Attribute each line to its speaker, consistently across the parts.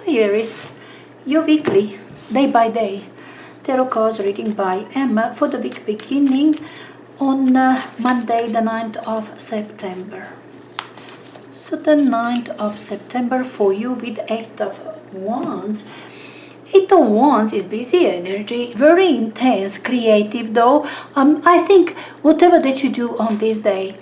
Speaker 1: Hi Aries, your weekly, day by day, tarot cards reading by Emma for the week beginning on Monday the 9th of September. So the 9th of September for you with 8 of Wands. 8 of Wands is busy energy, very intense, creative though. I think whatever that you do on this day,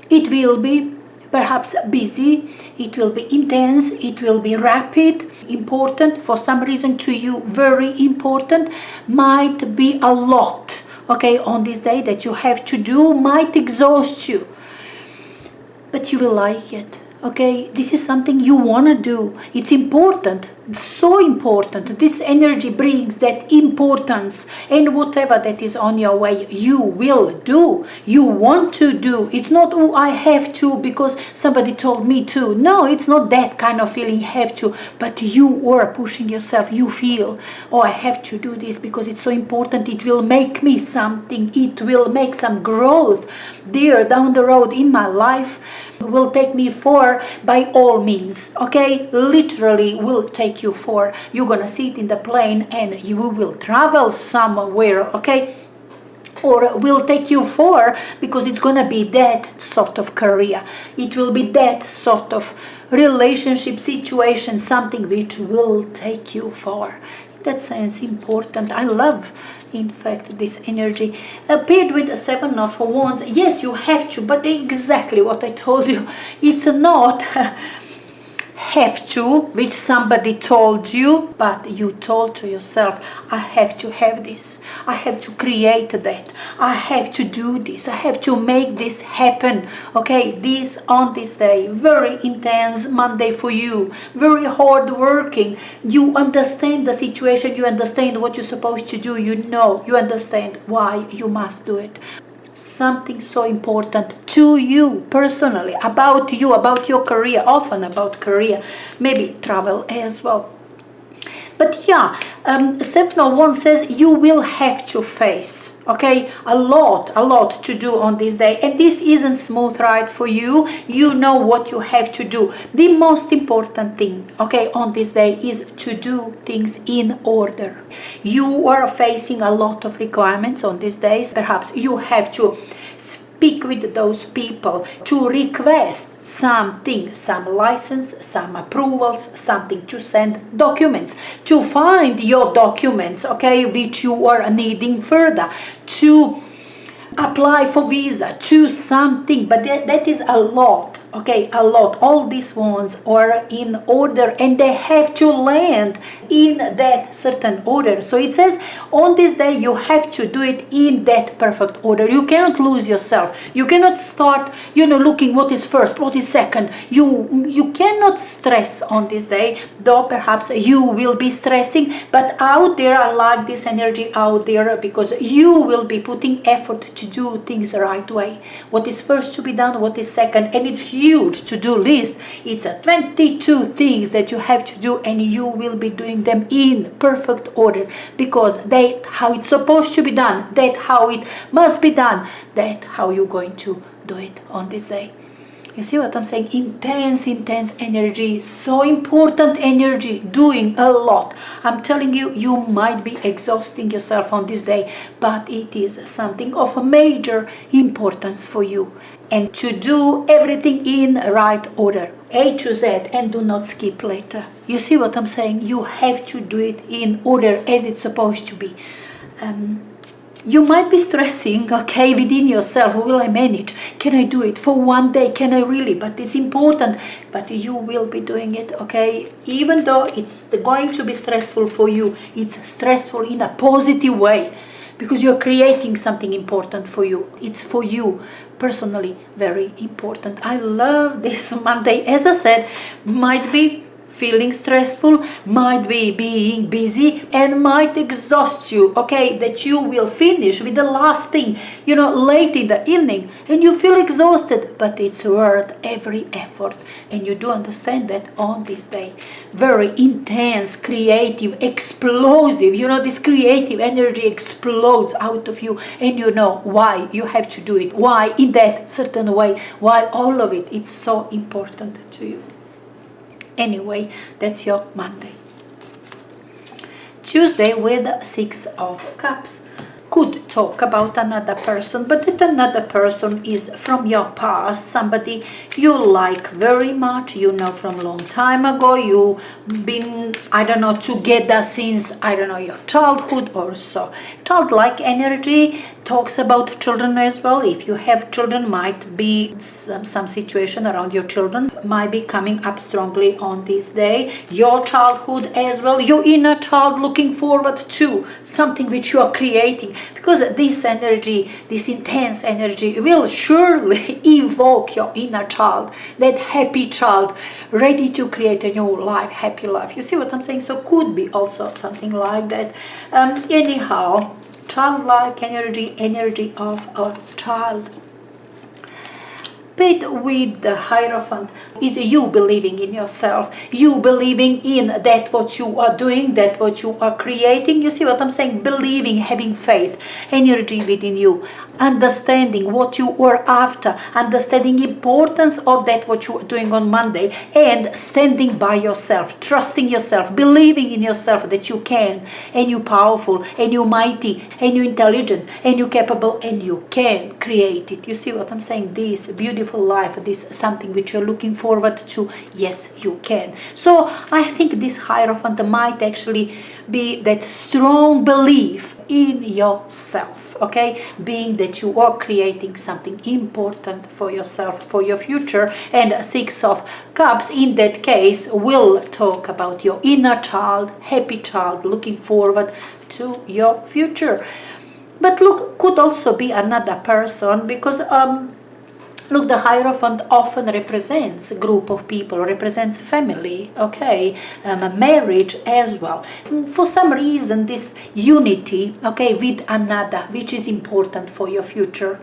Speaker 1: it will be perhaps busy, it will be intense, it will be rapid, important for some reason to you, very important, might be a lot, okay, on this day that you have to do, might exhaust you, but you will like it. Okay, this is something you want to do. It's important, so important. This energy brings that importance, and whatever that is on your way, you will do. You want to do. It's not, oh, I have to because somebody told me to. No, it's not that kind of feeling, have to, but you are pushing yourself. You feel, oh, I have to do this because it's so important. It will make me something. It will make some growth there down the road in my life. Will take me for, by all means, okay, literally will take you for. You're gonna sit in the plane and you will travel somewhere, okay, or will take you for, because it's gonna be that sort of career, it will be that sort of relationship situation, something which will take you for. In that sense, important. I love, in fact, this energy paired with the 7 of Wands. Yes, you have to, but exactly what I told you, it's not have to, which somebody told you, but you told to yourself, I have to have this, I have to create that, I have to do this, I have to make this happen. Okay, this on this day, very intense Monday for you, very hard working. You understand the situation, you understand what you're supposed to do, you know, you understand why you must do it. Something so important to you personally, about you, about your career, often about career, maybe travel as well. But yeah, Sept says you will have to face, okay, a lot to do on this day, and this isn't smooth ride for you. You know what you have to do. The most important thing, okay, on this day is to do things in order. You are facing a lot of requirements on these days. Perhaps you have to speak with those people to request something, some license, some approvals, something to send documents, to find your documents, okay, which you are needing further, to apply for visa, to something, but that is a lot, okay, a lot. All these ones are in order and they have to land in that certain order. So it says on this day you have to do it in that perfect order. You cannot lose yourself. You cannot start, looking what is first, what is second. You cannot stress on this day, though perhaps you will be stressing, but out there, I like this energy out there, because you will be putting effort to do things the right way. What is first to be done, what is second, and it's huge to-do list. It's a 22 things that you have to do, and you will be doing them in perfect order, because that how it's supposed to be done, that how it must be done, that how you're going to do it on this day. You see what I'm saying? Intense energy, so important energy, doing a lot. I'm telling you, you might be exhausting yourself on this day, but it is something of a major importance for you. And to do everything in right order, A to Z, and do not skip later. You see what I'm saying? You have to do it in order as it's supposed to be. You might be stressing, okay, within yourself, will I manage? Can I do it for one day? Can I really? But it's important, but you will be doing it, okay? Even though it's going to be stressful for you, it's stressful in a positive way, because you're creating something important for you. It's for you personally very important. I love this Monday. As I said, might be feeling stressful, might be being busy, and might exhaust you, okay, that you will finish with the last thing, late in the evening, and you feel exhausted, but it's worth every effort, and you do understand that on this day. Very intense, creative, explosive, this creative energy explodes out of you, and you know why you have to do it, why in that certain way, why all of it, it's so important to you. Anyway, that's your Monday. Tuesday with 6 of Cups. Could talk about another person, but that another person is from your past, somebody you like very much, you know, from a long time ago, you've been, I don't know, together since, I don't know, your childhood or so. Childlike energy talks about children as well. If you have children, might be some situation around your children might be coming up strongly on this day. Your childhood as well, your inner child looking forward to something which you are creating, because this energy, this intense energy will surely evoke your inner child, that happy child ready to create a new life, happy life. You see what I'm saying? So could be also something like that. Anyhow, childlike energy of a child. But with the Hierophant is you believing in yourself, you believing in that what you are doing, that what you are creating. You see what I'm saying? Believing, having faith, energy within you, understanding what you are after, understanding importance of that what you are doing on Monday, and standing by yourself, trusting yourself, believing in yourself that you can, and you're powerful, and you're mighty, and you're intelligent, and you're capable, and you can create it. You see what I'm saying? This beautiful life, this something which you're looking forward to, yes, you can. So I think this Hierophant might actually be that strong belief in yourself, okay, being that you are creating something important for yourself, for your future. And 6 of Cups in that case will talk about your inner child, happy child, looking forward to your future. But look, could also be another person, because look, the Hierophant often represents a group of people, represents family, okay, marriage as well. For some reason, this unity, okay, with another, which is important for your future,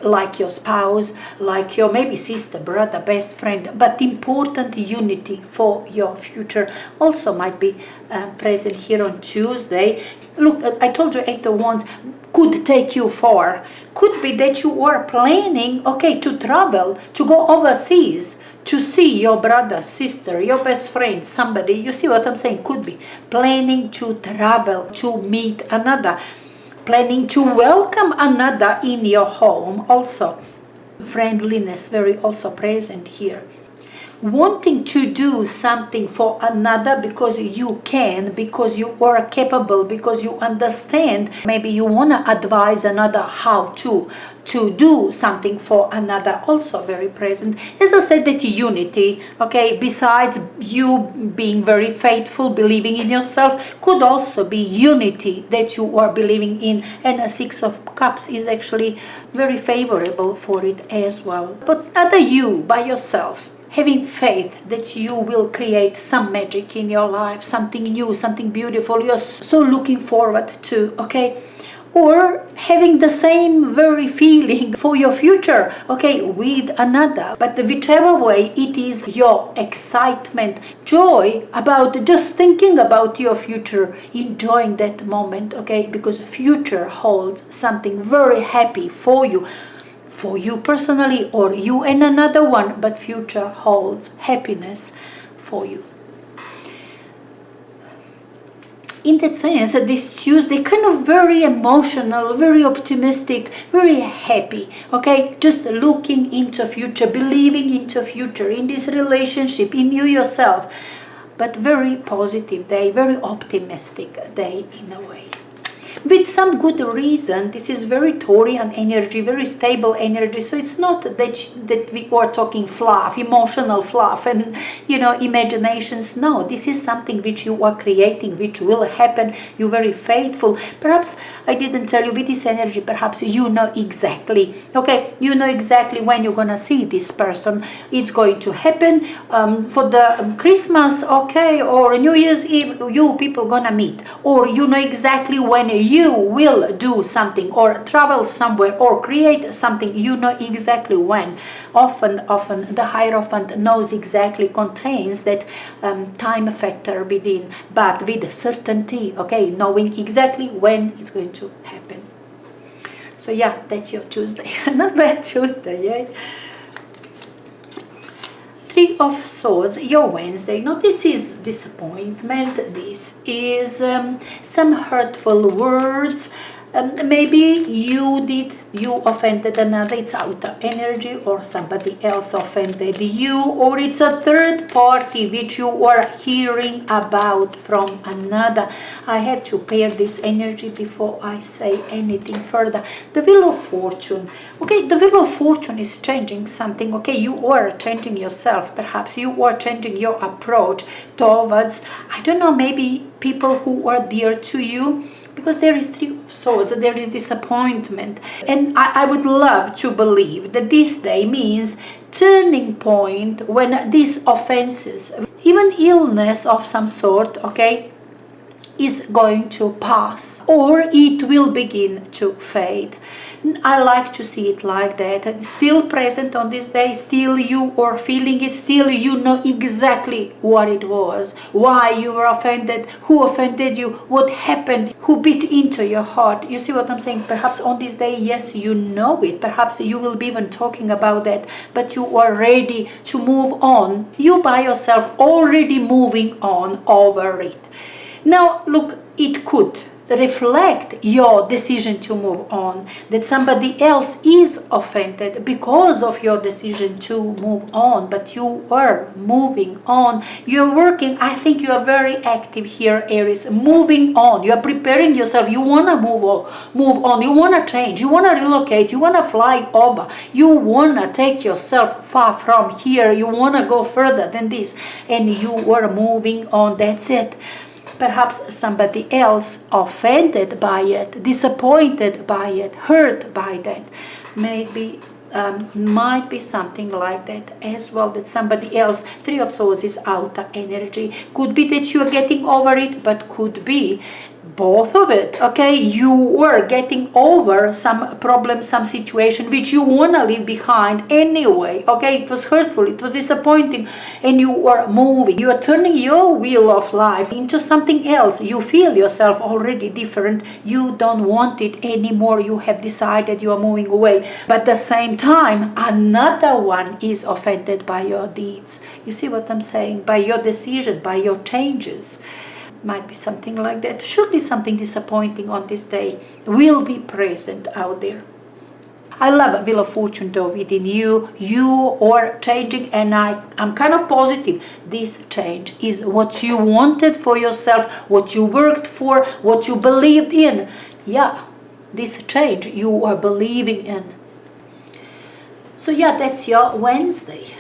Speaker 1: like your spouse, like your maybe sister, brother, best friend, but important unity for your future also might be present here on Tuesday. Look, I told you 8 of Wands could take you far. Could be that you are planning, okay, to travel, to go overseas, to see your brother, sister, your best friend, somebody. You see what I'm saying? Could be planning to travel, to meet another, planning to welcome another in your home also. Friendliness very also present here. Wanting to do something for another because you can, because you are capable, because you understand. Maybe you want to advise another how to do something for another, also very present. As I said, that unity, okay, besides you being very faithful, believing in yourself, could also be unity that you are believing in. And a 6 of Cups is actually very favorable for it as well. But other you by yourself, having faith that you will create some magic in your life, something new, something beautiful you're so looking forward to, okay? Or having the same very feeling for your future, okay, with another. But whichever way it is, your excitement, joy about just thinking about your future, enjoying that moment, okay? Because future holds something very happy for you personally, or you and another one, but future holds happiness for you. In that sense, this Tuesday kind of very emotional, very optimistic, very happy, okay, just looking into future, believing into future, in this relationship, in you yourself, but very positive day, very optimistic day in a way. With some good reason. This is very Taurian energy, very stable energy. So it's not that we are talking fluff, emotional fluff and, imaginations. No, this is something which you are creating, which will happen. You're very faithful. Perhaps I didn't tell you with this energy, perhaps you know exactly, okay, you know exactly when you're going to see this person. It's going to happen for the Christmas, okay, or New Year's Eve, you people going to meet. Or you know exactly when you will do something or travel somewhere or create something, you know exactly when. Often the Hierophant knows exactly, contains that time factor within, but with certainty, okay, knowing exactly when it's going to happen. So yeah, that's your Tuesday. Not bad Tuesday, yeah. Three of Swords, your Wednesday. Now this is disappointment, this is some hurtful words. Maybe you offended another, it's outer energy, or somebody else offended you, or it's a third party which you are hearing about from another. I have to pair this energy before I say anything further. The Wheel of Fortune. Okay, the Wheel of Fortune is changing something. Okay, you are changing yourself, perhaps you are changing your approach towards, I don't know, maybe people who are dear to you. Because there is Three of Swords, there is disappointment. And I would love to believe that this day means turning point when these offenses, even illness of some sort, okay, is going to pass, or it will begin to fade. I like to see it like that. Still present on this day, still you are feeling it, still you know exactly what it was, why you were offended, who offended you, what happened, who bit into your heart. You see what I'm saying? Perhaps on this day, yes, you know it. Perhaps you will be even talking about that, but you are ready to move on. You by yourself already moving on over it. Now, look, it could reflect your decision to move on, that somebody else is offended because of your decision to move on, but you are moving on. You're working. I think you are very active here, Aries, moving on. You are preparing yourself. You want to move on. You want to change. You want to relocate. You want to fly over. You want to take yourself far from here. You want to go further than this, and you are moving on. That's it. Perhaps somebody else offended by it, disappointed by it, hurt by that. Maybe might be something like that as well, that somebody else. Three of Swords is outer energy. Could be that you are getting over it, but could be both of it. Okay, you were getting over some problem, some situation which you want to leave behind anyway. Okay, it was hurtful, it was disappointing, and you are moving. You are turning your wheel of life into something else. You feel yourself already different. You don't want it anymore. You have decided you are moving away, but at the same time another one is offended by your deeds. You see what I'm saying? By your decision, by your changes. Might be something like that. Surely something disappointing on this day will be present out there. I love Wheel of Fortune though within you. You are changing, and I'm kind of positive this change is what you wanted for yourself, what you worked for, what you believed in. Yeah, this change you are believing in. So yeah, that's your Wednesday.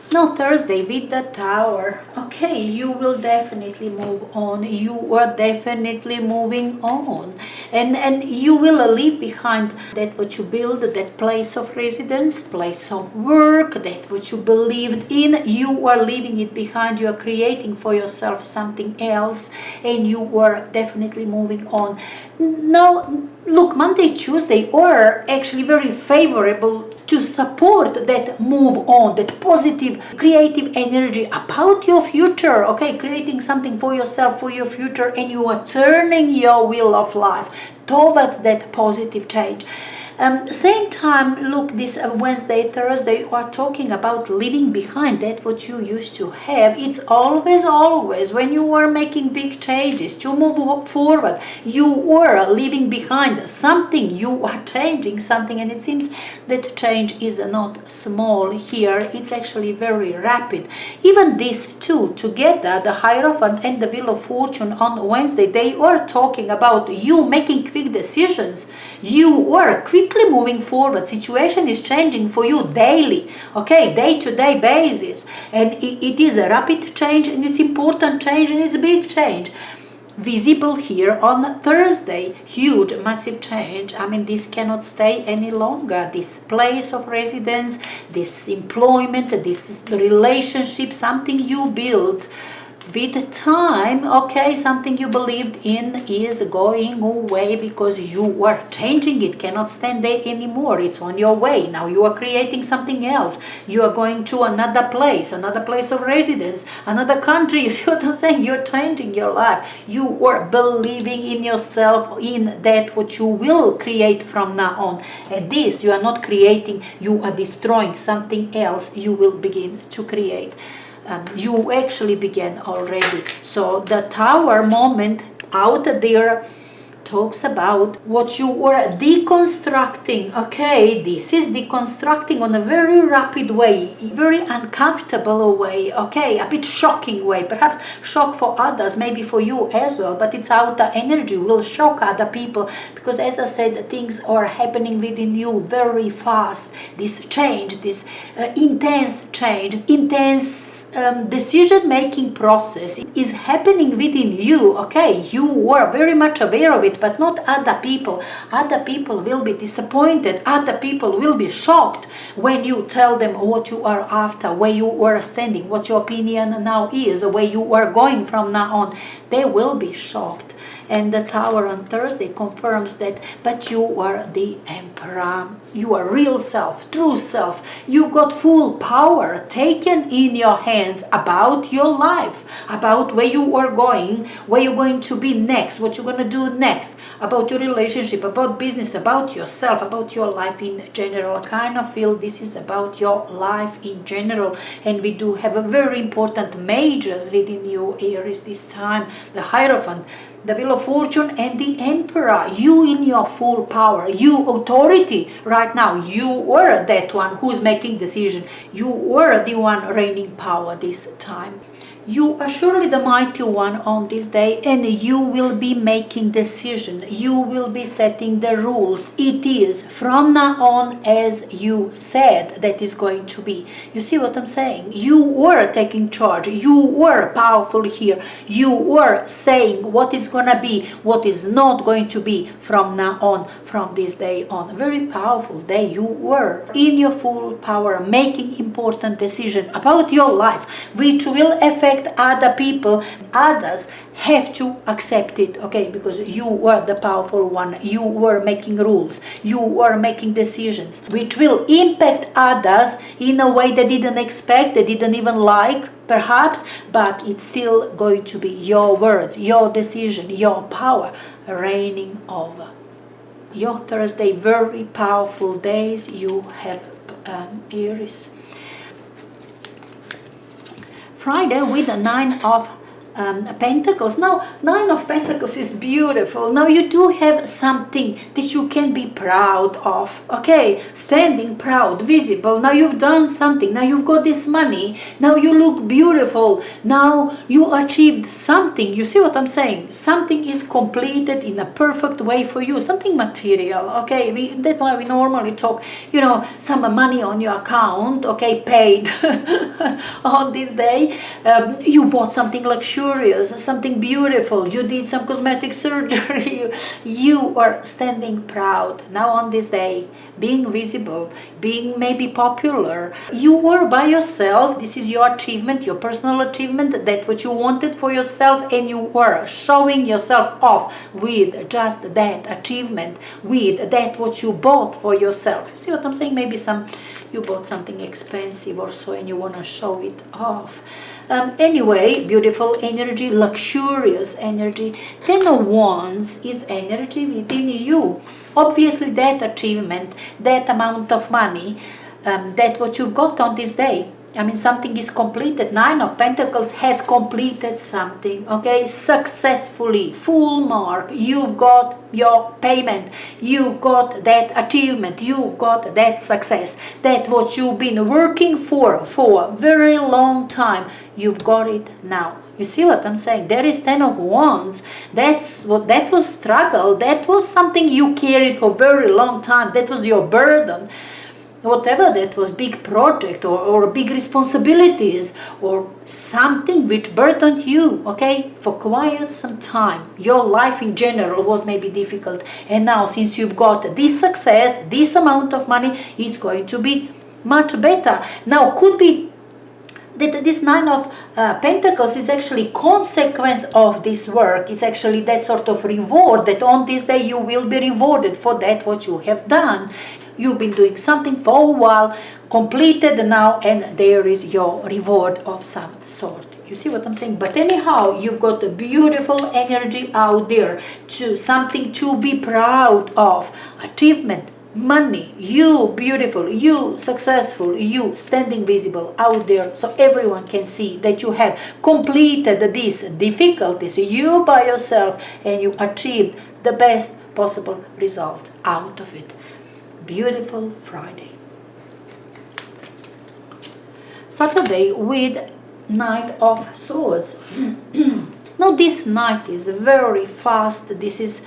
Speaker 1: Now Thursday with the Tower. Okay, you will definitely move on. You are definitely moving on, and you will leave behind that what you build, that place of residence, place of work, that what you believed in. You are leaving it behind. You are creating for yourself something else, and you are definitely moving on. Now look, Monday, Tuesday are actually very favorable to support that move on, that positive creative energy about your future. Okay, creating something for yourself, for your future, and you are turning your wheel of life towards that positive change. Same time, look, this Wednesday, Thursday, we are talking about leaving behind that what you used to have. It's always when you are making big changes to move forward, you are leaving behind something, you are changing something, and it seems that change is not small here. It's actually very rapid. Even these two together, the Hierophant and the Wheel of Fortune on Wednesday, they are talking about you making quick decisions. You are quickly moving forward. Situation is changing for you daily, okay, day-to-day basis, and it is a rapid change, and it's important change, and it's a big change visible here on Thursday. Huge, massive change. I mean, this cannot stay any longer. This place of residence, this employment, this relationship, something you build, with time, okay, something you believed in is going away because you are changing it, cannot stand there anymore. It's on your way. Now you are creating something else. You are going to another place of residence, another country. You see what I'm saying? You're changing your life. You are believing in yourself, in that what you will create from now on. And this, you are not creating, you are destroying something else you will begin to create. You actually began already. So the Tower moment out there talks about what you were deconstructing. Okay, this is deconstructing on a very rapid way, very uncomfortable way, okay, a bit shocking way, perhaps shock for others, maybe for you as well, but its outer energy will shock other people because, as I said, things are happening within you very fast. This change, this intense change, intense decision-making process is happening within you, okay. You were very much aware of it, but not other people. Other people will be disappointed. Other people will be shocked when you tell them what you are after, where you are standing, what your opinion now is, where you are going from now on. They will be shocked. And the Tower on Thursday confirms that, but you are the Emperor. You are real self, true self. You got full power taken in your hands about your life, about where you are going, where you're going to be next, what you're going to do next, about your relationship, about business, about yourself, about your life in general. I kind of feel this is about your life in general. And we do have a very important majors within you, Aries, this time. The Hierophant, the Wheel of Fortune, and the Emperor. You in your full power, you authority right now. You were that one who's making decision. You were the one reigning power this time. You are surely the mighty one on this day, and you will be making decision. You will be setting the rules. It is from now on as you said that is going to be. You see what I'm saying? You were taking charge. You were powerful here. You were saying what is going to be, what is not going to be from now on, from this day on. Very powerful day. You were in your full power, making important decision about your life, which will affect other people. Others have to accept it, okay, because you were the powerful one. You were making rules, you were making decisions which will impact others in a way they didn't expect, they didn't even like perhaps, but it's still going to be your words, your decision, your power reigning over your Thursday. Very powerful days you have, Aries. Friday with the Nine of Pentacles. Now, Nine of Pentacles is beautiful. Now you do have something that you can be proud of, okay, standing proud, visible. Now you've done something. Now you've got this money. Now you look beautiful. Now you achieved something. You see what I'm saying? Something is completed in a perfect way for you, something material, okay. That's why we normally talk, you know, some money on your account, okay, paid on this day. You bought something luxurious, something beautiful, you did some cosmetic surgery, you are standing proud now on this day, being visible, being maybe popular. You were by yourself. This is your achievement, your personal achievement, that's what you wanted for yourself, and you were showing yourself off with just that achievement, with that what you bought for yourself. See what I'm saying? Maybe you bought something expensive or so and you want to show it off. Anyway, beautiful energy, luxurious energy. Ten of Wands is energy within you. Obviously that achievement, that amount of money, that's what you've got on this day. I mean, something is completed. Nine of Pentacles has completed something, okay, successfully, full mark. You've got your payment, you've got that achievement, you've got that success, that what you've been working for a very long time. You've got it now. You see what I'm saying? There is Ten of Wands. That was struggle. That was something you carried for a very long time. That was your burden. Whatever that was, big project or big responsibilities or something which burdened you, okay, for quite some time. Your life in general was maybe difficult, and now since you've got this success, this amount of money, it's going to be much better. Now could be that this Nine of Pentacles is actually consequence of this work. It's actually that sort of reward, that on this day you will be rewarded for that what you have done. You've been doing something for a while, completed now, and there is your reward of some sort. You see what I'm saying? But anyhow, you've got a beautiful energy out there, to something to be proud of, achievement, money, you beautiful, you successful, you standing visible out there, so everyone can see that you have completed these difficulties, you by yourself, and you achieved the best possible result out of it. Beautiful Friday. Saturday with Knight of Swords. Now this night is very fast. This is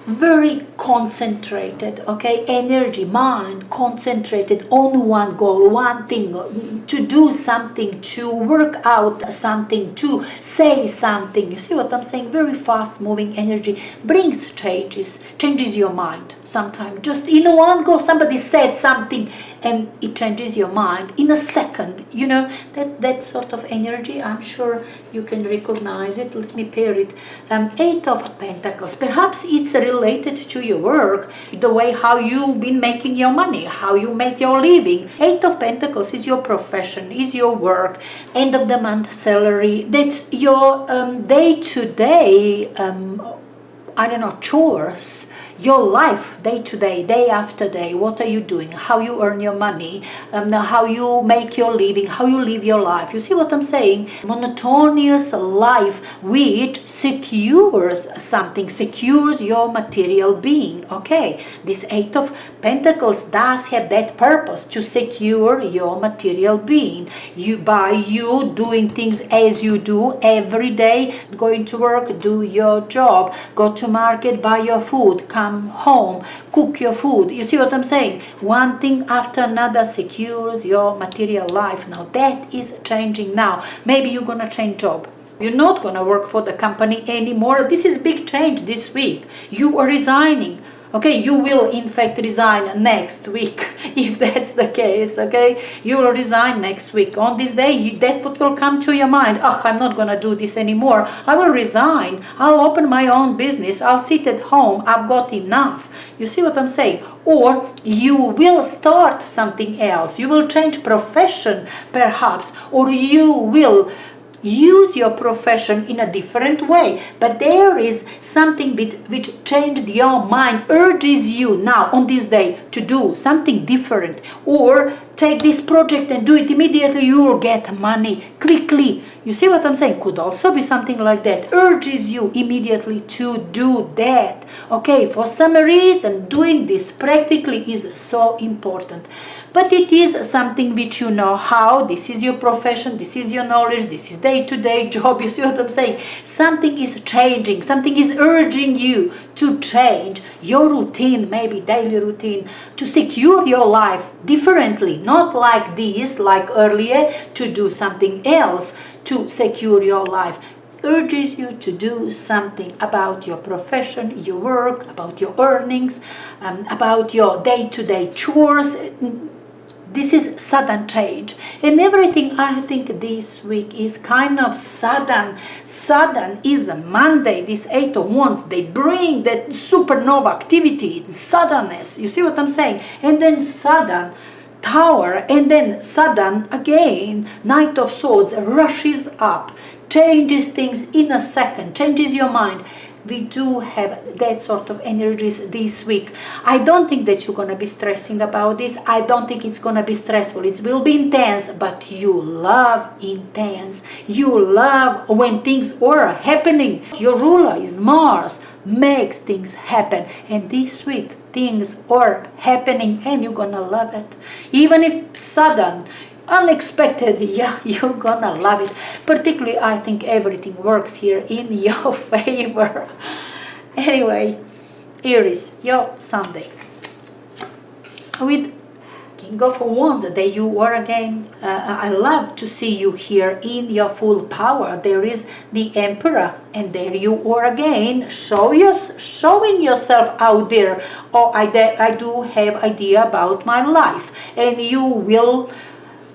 Speaker 1: very concentrated, okay, energy, mind concentrated on one goal, one thing, to do something, to work out something, to say something. You see what I'm saying? Very fast moving energy brings changes your mind sometimes. Just in one go, somebody said something and it changes your mind in a second. You know, that sort of energy, I'm sure you can recognize it. Let me pair it. Eight of Pentacles. Perhaps it's related to your work, the way how you've been making your money, how you make your living. Eight of Pentacles is your profession, is your work, end of the month salary. That's your day-to-day, I don't know, chores. Your life, day to day, day after day. What are you doing? How you earn your money? How you make your living? How you live your life? You see what I'm saying? Monotonous life which secures something, secures your material being. Okay, this Eight of Pentacles does have that purpose, to secure your material being. By you doing things as you do every day, going to work, do your job, go to market, buy your food, come home, cook your food. You see what I'm saying? One thing after another secures your material life. Now that is changing now. Maybe you're gonna change job. You're not gonna work for the company anymore. This is big change this week. You are resigning. Okay, you will in fact resign next week, if that's the case, okay? You will resign next week. On this day, that what will come to your mind. Oh, I'm not going to do this anymore. I will resign. I'll open my own business. I'll sit at home. I've got enough. You see what I'm saying? Or you will start something else. You will change profession, perhaps. Or you will use your profession in a different way, but there is something which changed your mind, urges you now on this day to do something different, or take this project and do it immediately. You will get money quickly. You see what I'm saying? Could also be something like that, urges you immediately to do that. Okay, for some reason doing this practically is so important. But it is something which you know how. This is your profession, this is your knowledge, this is day-to-day job. You see what I'm saying? Something is changing, something is urging you to change your routine, maybe daily routine, to secure your life differently, not like this, like earlier, to do something else to secure your life. Urges you to do something about your profession, your work, about your earnings, about your day-to-day chores. This is sudden change, and everything I think this week is kind of sudden. Sudden is a Monday. This Eight of Wands, they bring that supernova activity, suddenness. You see what I'm saying? And then sudden Tower, and then sudden again Knight of Swords rushes up, changes things in a second, changes your mind. We do have that sort of energies this week. I don't think that you're going to be stressing about this. I don't think it's going to be stressful. It will be intense, but you love intense. You love when things are happening. Your ruler is Mars, makes things happen. And this week, things are happening and you're going to love it. Even if sudden, unexpected, yeah, you're gonna love it. Particularly, I think everything works here in your favor. Anyway, Aries, your Sunday with King of Wands. There you are again. I love to see you here in your full power. There is the Emperor, and there you are again, showing yourself out there. Oh, I do have idea about my life, and you will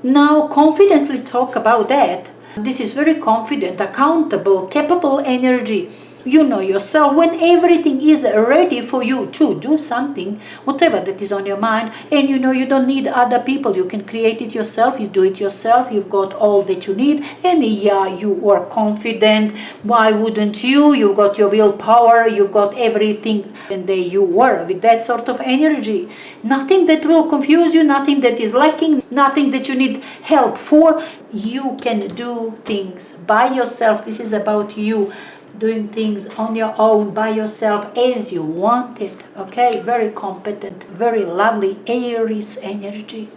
Speaker 1: Now confidently talk about that. This is very confident, accountable, capable energy. You know yourself when everything is ready for you to do something, whatever that is on your mind, and you know you don't need other people. You can create it yourself, you do it yourself, you've got all that you need, and yeah, you are confident. Why wouldn't you? You've got your willpower, you've got everything, and there you were with that sort of energy. Nothing that will confuse you, nothing that is lacking, nothing that you need help for. You can do things by yourself. This is about you doing things on your own, by yourself, as you want it. Okay, very competent, very lovely Aries energy.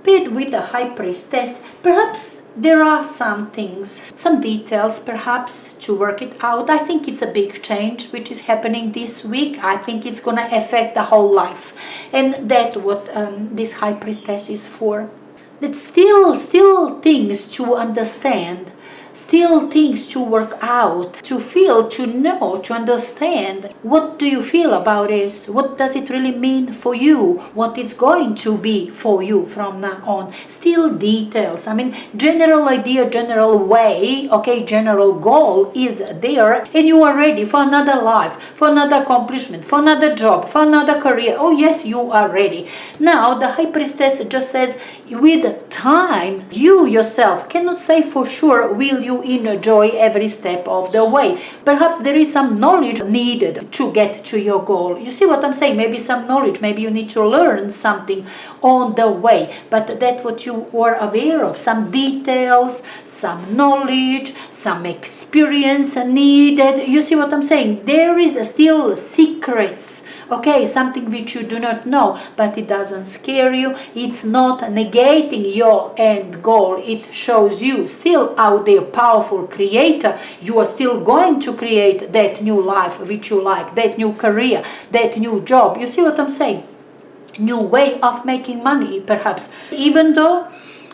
Speaker 1: But with the High Priestess, perhaps there are some things, some details perhaps to work it out. I think it's a big change which is happening this week. I think it's going to affect the whole life, and that's what this High Priestess is for. That's still things to understand, still things to work out, to feel, to know, to understand. What do you feel about this? What does it really mean for you? What it's going to be for you from now on? Still details. I mean, general idea, general way, okay, general goal is there, and you are ready for another life, for another accomplishment, for another job, for another career. Oh yes, you are ready. Now, the High Priestess just says, with time, you yourself cannot say for sure will you enjoy every step of the way. Perhaps there is some knowledge needed to get to your goal. You see what I'm saying? Maybe some knowledge, maybe you need to learn something on the way, but that's what you were aware of. Some details, some knowledge, some experience needed. You see what I'm saying? There is still secrets. Okay, something which you do not know, but it doesn't scare you. It's not negating your end goal. It shows you still out there, powerful creator. You are still going to create that new life which you like, that new career, that new job. You see what I'm saying? New way of making money, perhaps. Even though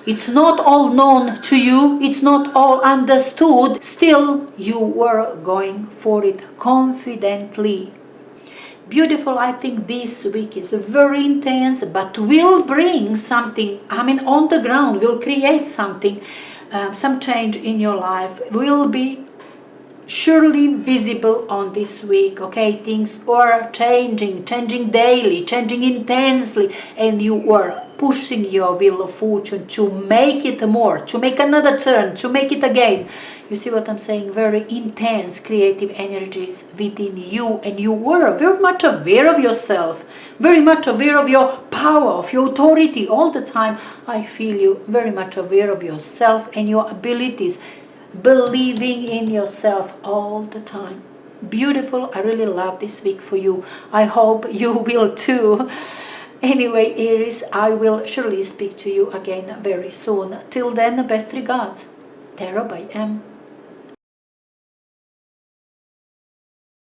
Speaker 1: it's not all known to you, it's not all understood, still you were going for it confidently. Beautiful. I think this week is very intense, but will bring something, I mean, on the ground, will create something, some change in your life, will be surely visible on this week. Okay, things are changing daily, changing intensely, and you are pushing your wheel of fortune to make it more, to make another turn, to make it again. You see what I'm saying? Very intense creative energies within you, and you were very much aware of yourself, very much aware of your power, of your authority all the time. I feel you very much aware of yourself and your abilities, believing in yourself all the time. Beautiful. I really love this week for you. I hope you will too. Anyway, Aries, I will surely speak to you again very soon. Till then, best regards. Tarot by M.